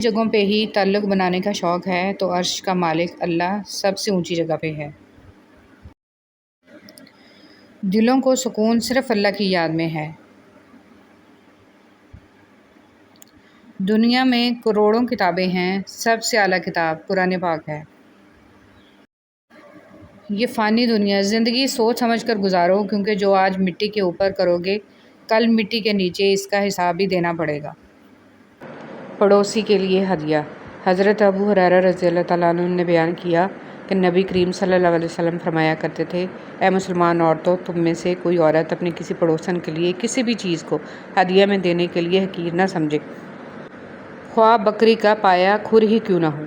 جگہوں پہ ہی تعلق بنانے کا شوق ہے تو عرش کا مالک اللہ سب سے اونچی جگہ پہ ہے۔ دلوں کو سکون صرف اللہ کی یاد میں ہے۔ دنیا میں کروڑوں کتابیں ہیں، سب سے اعلیٰ کتاب قرآن پاک ہے۔ یہ فانی دنیا، زندگی سوچ سمجھ کر گزارو، کیونکہ جو آج مٹی کے اوپر کرو گے کل مٹی کے نیچے اس کا حساب بھی دینا پڑے گا۔ پڑوسی کے لیے ہدیہ۔ حضرت ابو ہریرہ رضی اللہ تعالیٰ عنہ نے بیان کیا کہ نبی کریم صلی اللہ علیہ وسلم فرمایا کرتے تھے، اے مسلمان عورتوں، تم میں سے کوئی عورت اپنے کسی پڑوسن کے لیے کسی بھی چیز کو ہدیہ میں دینے کے لیے حقیر نہ سمجھے، خواہ بکری کا پایا کھر ہی کیوں نہ ہو۔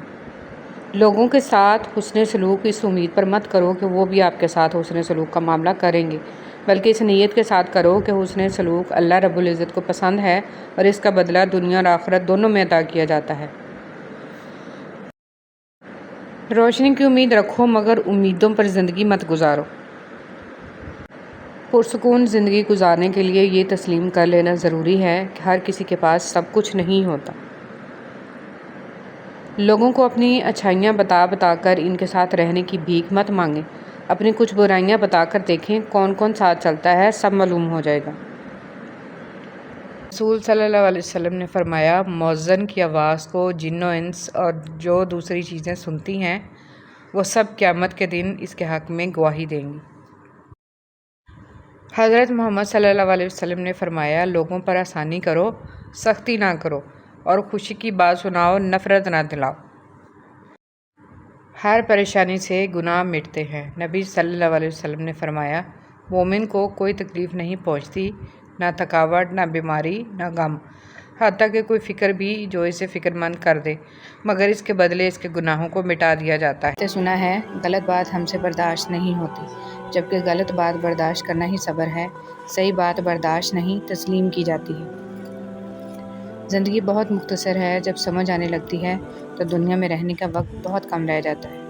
لوگوں کے ساتھ حسن سلوک اس امید پر مت کرو کہ وہ بھی آپ کے ساتھ حسن سلوک کا معاملہ کریں گے، بلکہ اس نیت کے ساتھ کرو کہ حسن سلوک اللہ رب العزت کو پسند ہے اور اس کا بدلہ دنیا اور آخرت دونوں میں عطا کیا جاتا ہے۔ روشنی کی امید رکھو مگر امیدوں پر زندگی مت گزارو۔ پرسکون زندگی گزارنے کے لیے یہ تسلیم کر لینا ضروری ہے کہ ہر کسی کے پاس سب کچھ نہیں ہوتا۔ لوگوں کو اپنی اچھائیاں بتا بتا کر ان کے ساتھ رہنے کی بھیک مت مانگیں، اپنی کچھ برائیاں بتا کر دیکھیں کون کون ساتھ چلتا ہے، سب معلوم ہو جائے گا۔ رسول صلی اللہ علیہ وسلم نے فرمایا، مؤذن کی آواز کو جن و انس اور جو دوسری چیزیں سنتی ہیں وہ سب قیامت کے دن اس کے حق میں گواہی دیں گی۔ حضرت محمد صلی اللہ علیہ وسلم نے فرمایا، لوگوں پر آسانی کرو، سختی نہ کرو، اور خوشی کی بات سناؤ، نفرت نہ دلاؤ۔ ہر پریشانی سے گناہ مٹتے ہیں۔ نبی صلی اللہ علیہ وسلم نے فرمایا، مومن کو کوئی تکلیف نہیں پہنچتی، نہ تھکاوٹ، نہ بیماری، نہ غم، حتیٰ کہ کوئی فکر بھی جو اسے فکر مند کر دے، مگر اس کے بدلے اس کے گناہوں کو مٹا دیا جاتا ہے۔ سنا ہے، غلط بات ہم سے برداشت نہیں ہوتی، جبکہ غلط بات برداشت کرنا ہی صبر ہے۔ صحیح بات برداشت نہیں، تسلیم کی جاتی ہے۔ زندگی بہت مختصر ہے، جب سمجھ آنے لگتی ہے تو دنیا میں رہنے کا وقت بہت کم رہ جاتا ہے۔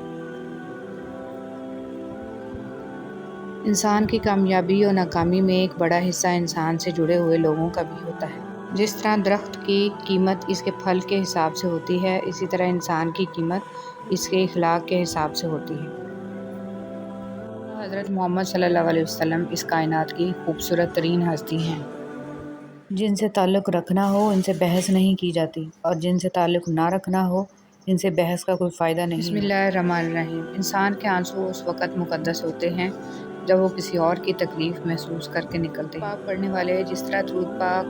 انسان کی کامیابی اور ناکامی میں ایک بڑا حصہ انسان سے جڑے ہوئے لوگوں کا بھی ہوتا ہے۔ جس طرح درخت کی قیمت اس کے پھل کے حساب سے ہوتی ہے، اسی طرح انسان کی قیمت اس کے اخلاق کے حساب سے ہوتی ہے۔ حضرت محمد صلی اللہ علیہ وسلم اس کائنات کی خوبصورت ترین ہستی ہیں۔ جن سے تعلق رکھنا ہو ان سے بحث نہیں کی جاتی، اور جن سے تعلق نہ رکھنا ہو ان سے بحث کا کوئی فائدہ نہیں۔ بسم اللہ الرحمن الرحیم۔ انسان کے آنسو اس وقت مقدس ہوتے ہیں جب وہ کسی اور کی تکلیف محسوس کر کے نکلتے ہیں۔ پاک پڑھنے والے جس طرح درود پاک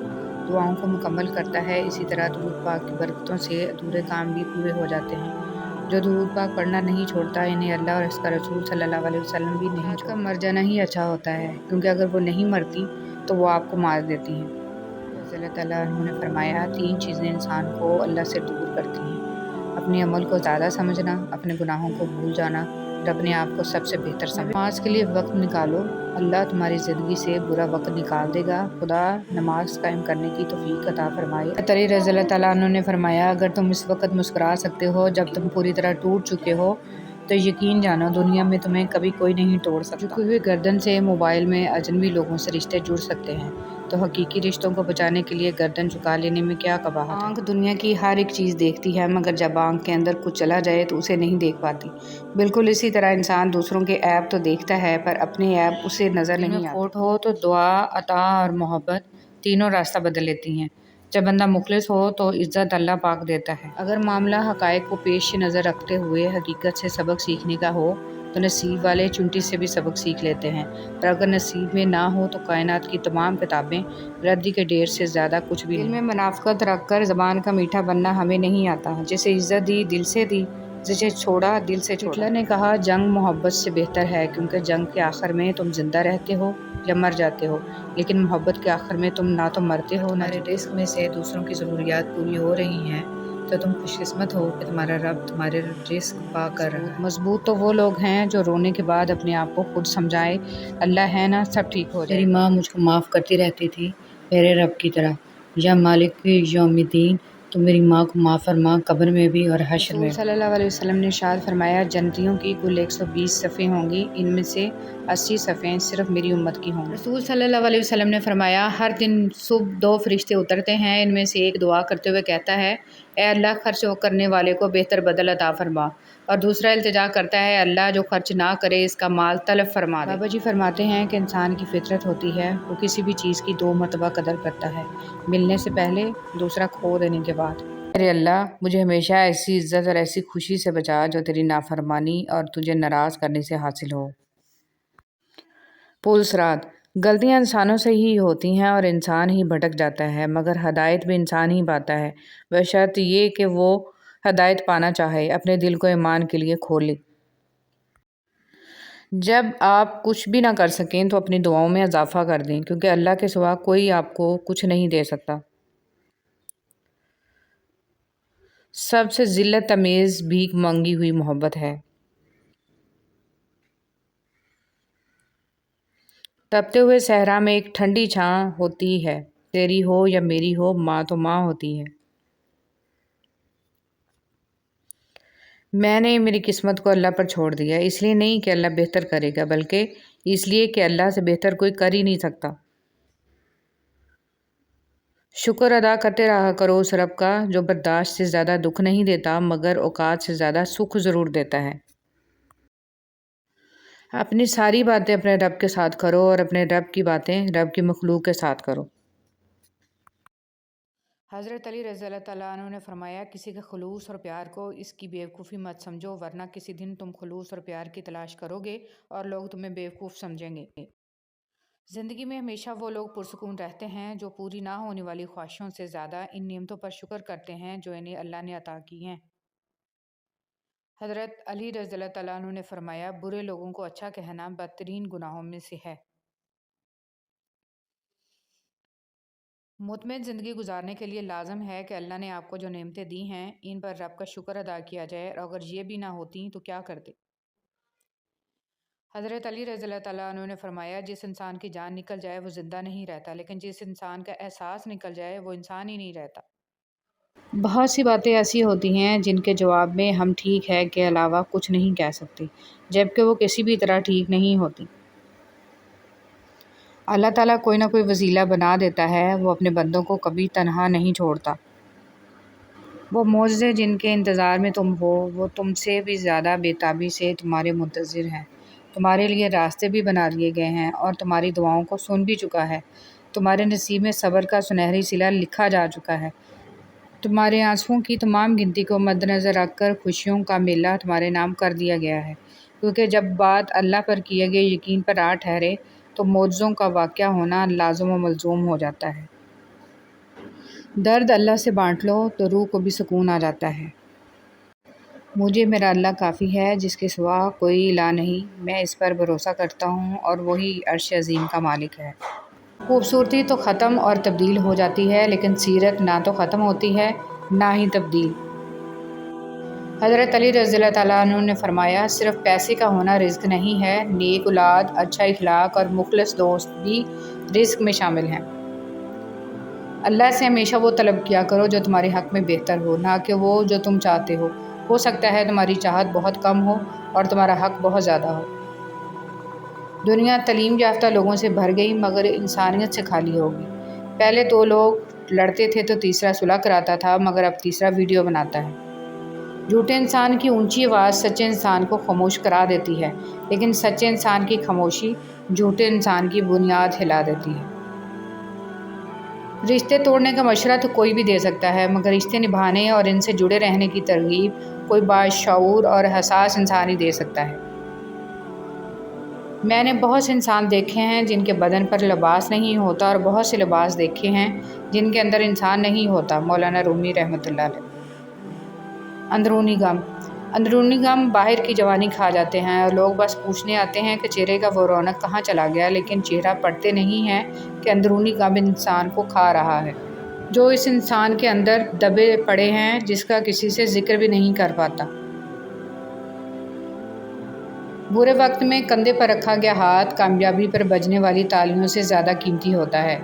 دعاؤں کو مکمل کرتا ہے، اسی طرح درود پاک کی برکتوں سے ادھورے کام بھی پورے ہو جاتے ہیں۔ جو درود پاک پڑھنا نہیں چھوڑتا، انہیں اللہ اور اس کا رسول صلی اللہ علیہ وسلم بھی نہیں چھوڑتا۔ مر جانا ہی اچھا ہوتا ہے، کیونکہ اگر وہ نہیں مرتی تو وہ آپ کو مار دیتی ہیں۔ رضی اللہ تعالیٰ عنہ نے فرمایا، 3 چیزیں انسان کو اللہ سے دور کرتی ہیں: اپنے عمل کو زیادہ سمجھنا، اپنے گناہوں کو بھول جانا، اور اپنے آپ کو سب سے بہتر سمجھنا۔ نماز کے لیے وقت نکالو، اللہ تمہاری زندگی سے برا وقت نکال دے گا۔ خدا نماز قائم کرنے کی توفیق عطا فرمائے۔ علی رضی اللہ تعالیٰ عنہ نے فرمایا، اگر تم اس وقت مسکرا سکتے ہو جب تم پوری طرح ٹوٹ چکے ہو، تو یقین جانو دنیا میں تمہیں کبھی کوئی نہیں توڑ سکتا۔ جھکی ہوئی گردن سے موبائل میں اجنبی لوگوں سے رشتے جڑ سکتے ہیں، تو حقیقی رشتوں کو بچانے کے لیے گردن جھکا لینے میں کیا قباحت ہے۔ آنکھ دنیا کی ہر ایک چیز دیکھتی ہے، مگر جب آنکھ کے اندر کچھ چلا جائے تو اسے نہیں دیکھ پاتی۔ بالکل اسی طرح انسان دوسروں کے عیب تو دیکھتا ہے، پر اپنے عیب اسے نظر نہیں آتے۔ کھوٹ ہو تو دعا، عطا اور محبت تینوں راستہ بدل لیتی ہیں۔ جب بندہ مخلص ہو تو عزت اللہ پاک دیتا ہے۔ اگر معاملہ حقائق کو پیش نظر رکھتے ہوئے حقیقت سے سبق سیکھنے کا ہو تو نصیب والے چونٹی سے بھی سبق سیکھ لیتے ہیں، اور اگر نصیب میں نہ ہو تو کائنات کی تمام کتابیں ردی کے ڈھیر سے زیادہ کچھ بھی نہیں۔ دل میں منافقت رکھ کر زبان کا میٹھا بننا ہمیں نہیں آتا۔ جسے عزت دی دل سے دی، جسے چھوڑا دل سے چھوڑا۔ ہٹلر نے کہا، جنگ محبت سے بہتر ہے، کیونکہ جنگ کے آخر میں تم زندہ رہتے ہو یا مر جاتے ہو، لیکن محبت کے آخر میں تم نہ تو مرتے ہو نہ تمہارے رزق میں سے دوسروں کی ضروریات پوری ہو رہی ہیں تو تم خوش قسمت ہو کہ تمہارا رب تمہارے رزق پا کر رہا ہے۔ مضبوط تو وہ لوگ ہیں جو رونے کے بعد اپنے آپ کو خود سمجھائے، اللہ ہے نا سب ٹھیک ہو جائے۔ میری ماں مجھ کو معاف کرتی رہتی تھی میرے رب کی طرح، یا مالک یوم الدین، تو میری ماں کو معاف فرما، قبر میں بھی اور حشر میں بھی۔ صلی اللہ علیہ وسلم نے ارشاد فرمایا، جنتیوں کی کل 120 صفیں ہوں گی، ان میں سے 80 صفیں صرف میری امت کی ہوں گی۔ رسول صلی اللہ علیہ وسلم نے فرمایا، ہر دن صبح 2 فرشتے اترتے ہیں، ان میں سے ایک دعا کرتے ہوئے کہتا ہے، اے اللہ خرچ کرنے والے کو بہتر بدل عطا فرما، اور دوسرا التجا کرتا ہے اللہ جو خرچ نہ کرے اس کا مال تلف فرما دے۔ بابا جی فرماتے ہیں کہ انسان کی فطرت ہوتی ہے وہ کسی بھی چیز کی 2 مرتبہ قدر کرتا ہے، ملنے سے پہلے، دوسرا کھو دینے کے بعد۔ میرے اللہ مجھے ہمیشہ ایسی عزت اور ایسی خوشی سے بچا جو تیری نافرمانی اور تجھے ناراض کرنے سے حاصل ہو۔ پل صراط، غلطیاں انسانوں سے ہی ہوتی ہیں اور انسان ہی بھٹک جاتا ہے، مگر ہدایت بھی انسان ہی پاتا ہے، بشرط یہ کہ وہ ہدایت پانا چاہے، اپنے دل کو ایمان کے لیے کھولے۔ جب آپ کچھ بھی نہ کر سکیں تو اپنی دعاؤں میں اضافہ کر دیں، کیونکہ اللہ کے سوا کوئی آپ کو کچھ نہیں دے سکتا۔ سب سے ذلت آمیز بھیک مانگی ہوئی محبت ہے۔ تپتے ہوئے صحرا میں ایک ٹھنڈی چھاں ہوتی ہے، تیری ہو یا میری ہو، ماں تو ماں ہوتی ہے۔ میں نے میری قسمت کو اللہ پر چھوڑ دیا، اس لیے نہیں کہ اللہ بہتر کرے گا، بلکہ اس لیے کہ اللہ سے بہتر کوئی کر ہی نہیں سکتا۔ شکر ادا کرتے رہا کرو اس رب کا جو برداشت سے زیادہ دکھ نہیں دیتا مگر اوقات سے زیادہ سکھ ضرور دیتا ہے۔ اپنی ساری باتیں اپنے رب کے ساتھ کرو اور اپنے رب کی باتیں رب کی مخلوق کے ساتھ کرو۔ حضرت علی رضی اللہ تعالیٰ عنہ نے فرمایا کسی کے خلوص اور پیار کو اس کی بیوقوفی مت سمجھو، ورنہ کسی دن تم خلوص اور پیار کی تلاش کرو گے اور لوگ تمہیں بیوقوف سمجھیں گے۔ زندگی میں ہمیشہ وہ لوگ پرسکون رہتے ہیں جو پوری نہ ہونے والی خواہشوں سے زیادہ ان نعمتوں پر شکر کرتے ہیں جو انہیں اللہ نے عطا کی ہیں۔ حضرت علی رضی اللہ تعالیٰ عنہ نے فرمایا برے لوگوں کو اچھا کہنا بدترین گناہوں میں سے ہے۔ مطمئن زندگی گزارنے کے لیے لازم ہے کہ اللہ نے آپ کو جو نعمتیں دی ہیں ان پر رب کا شکر ادا کیا جائے، اور اگر یہ بھی نہ ہوتی تو کیا کرتے۔ حضرت علی رضی اللہ تعالیٰ عنہ نے فرمایا جس انسان کی جان نکل جائے وہ زندہ نہیں رہتا، لیکن جس انسان کا احساس نکل جائے وہ انسان ہی نہیں رہتا۔ بہت سی باتیں ایسی ہوتی ہیں جن کے جواب میں ہم ٹھیک ہے کے علاوہ کچھ نہیں کہہ سکتے، جبکہ وہ کسی بھی طرح ٹھیک نہیں ہوتی۔ اللہ تعالیٰ کوئی نہ کوئی وسیلہ بنا دیتا ہے، وہ اپنے بندوں کو کبھی تنہا نہیں چھوڑتا۔ وہ معجزے جن کے انتظار میں تم ہو وہ تم سے بھی زیادہ بے تابی سے تمہارے منتظر ہیں، تمہارے لیے راستے بھی بنا دیے گئے ہیں اور تمہاری دعاؤں کو سن بھی چکا ہے، تمہارے نصیب میں صبر کا سنہری صلہ لکھا جا چکا ہے، تمہارے آنسوؤں کی تمام گنتی کو مد نظر رکھ کر خوشیوں کا میلہ تمہارے نام کر دیا گیا ہے، کیونکہ جب بات اللہ پر کیے گئے یقین پر آ ٹھہرے تو معجزوں کا واقعہ ہونا لازم و ملزوم ہو جاتا ہے۔ درد اللہ سے بانٹ لو تو روح کو بھی سکون آ جاتا ہے۔ مجھے میرا اللہ کافی ہے جس کے سوا کوئی الہ نہیں، میں اس پر بھروسہ کرتا ہوں اور وہی عرش عظیم کا مالک ہے۔ خوبصورتی تو ختم اور تبدیل ہو جاتی ہے لیکن سیرت نہ تو ختم ہوتی ہے نہ ہی تبدیل۔ حضرت علی رضی اللہ تعالیٰ عنہ نے فرمایا صرف پیسے کا ہونا رزق نہیں ہے، نیک اولاد، اچھا اخلاق اور مخلص دوست بھی رزق میں شامل ہیں۔ اللہ سے ہمیشہ وہ طلب کیا کرو جو تمہارے حق میں بہتر ہو، نہ کہ وہ جو تم چاہتے ہو سکتا ہے تمہاری چاہت بہت کم ہو اور تمہارا حق بہت زیادہ ہو۔ دنیا تعلیم یافتہ لوگوں سے بھر گئی مگر انسانیت سے خالی ہوگی۔ پہلے 2 لوگ لڑتے تھے تو تیسرا صلح کراتا تھا مگر اب تیسرا ویڈیو بناتا ہے۔ جھوٹے انسان کی اونچی آواز سچے انسان کو خاموش کرا دیتی ہے، لیکن سچے انسان کی خاموشی جھوٹے انسان کی بنیاد ہلا دیتی ہے۔ رشتے توڑنے کا مشورہ تو کوئی بھی دے سکتا ہے مگر رشتے نبھانے اور ان سے جڑے رہنے کی ترغیب کوئی باشعور اور حساس انسان ہی دے سکتا ہے۔ میں نے بہت سے انسان دیکھے ہیں جن کے بدن پر لباس نہیں ہوتا اور بہت سے لباس دیکھے ہیں جن کے اندر انسان نہیں ہوتا۔ مولانا رومی رحمۃ اللہ علیہ۔ اندرونی غم باہر کی جوانی کھا جاتے ہیں اور لوگ بس پوچھنے آتے ہیں کہ چہرے کا وہ رونق کہاں چلا گیا، لیکن چہرہ پڑھتے نہیں ہیں کہ اندرونی غم انسان کو کھا رہا ہے، جو اس انسان کے اندر دبے پڑے ہیں جس کا کسی سے ذکر بھی نہیں کر پاتا۔ برے وقت میں کندھے پر رکھا گیا ہاتھ کامیابی پر بجنے والی تالیوں سے زیادہ قیمتی ہوتا ہے۔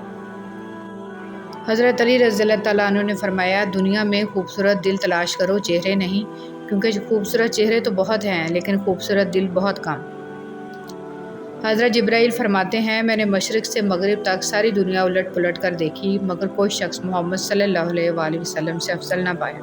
حضرت علی رضی اللہ تعالیٰ عنہ نے فرمایا دنیا میں خوبصورت دل تلاش کرو، چہرے نہیں، کیونکہ خوبصورت چہرے تو بہت ہیں لیکن خوبصورت دل بہت کم۔ حضرت جبرائیل فرماتے ہیں میں نے مشرق سے مغرب تک ساری دنیا الٹ پلٹ کر دیکھی مگر کوئی شخص محمد صلی اللہ علیہ وآلہ وسلم سے افضل نہ پایا۔